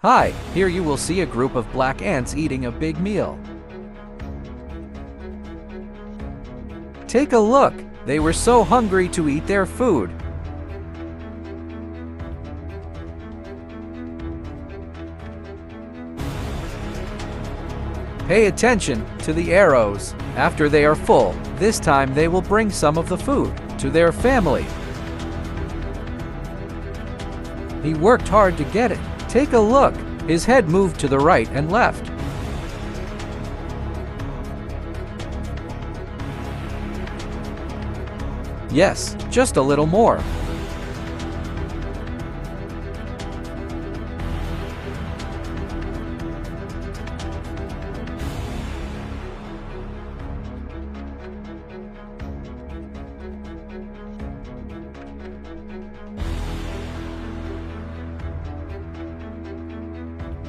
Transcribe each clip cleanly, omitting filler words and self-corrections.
Hi, here you will see a group of black ants eating a big meal. Take a look, they were so hungry to eat their food. Pay attention to the arrows. After they are full, this time they will bring some of the food to their family. He worked hard to get it. Take a look, his head moved to the right and left. Yes, just a little more.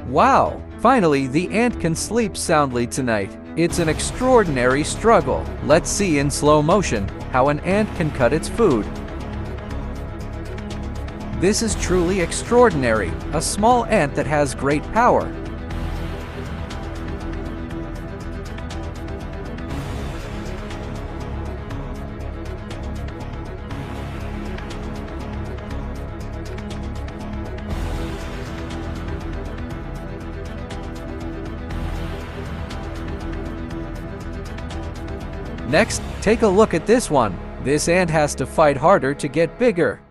Wow! Finally, the ant can sleep soundly tonight. It's an extraordinary struggle. Let's see in slow motion how an ant can cut its food. This is truly extraordinary, a small ant that has great power. Next, take a look at this one. This ant has to fight harder to get bigger.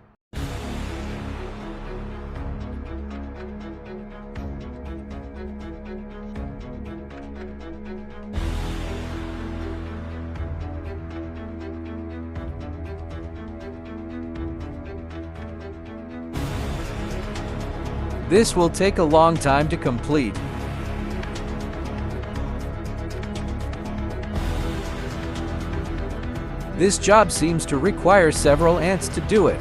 This will take a long time to complete. This job seems to require several ants to do it.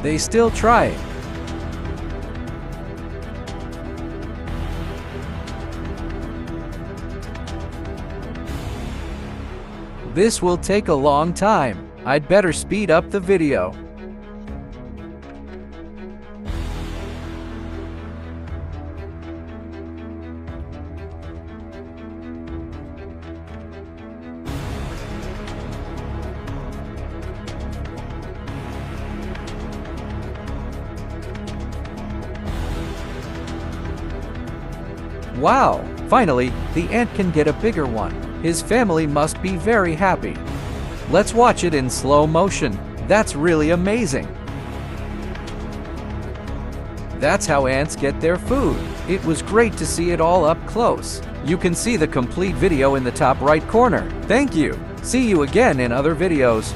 They still try. This will take a long time. I'd better speed up the video. Wow! Finally, the ant can get a bigger one. His family must be very happy. Let's watch it in slow motion. That's really amazing. That's how ants get their food. It was great to see it all up close. You can see the complete video in the top right corner. Thank you. See you again in other videos.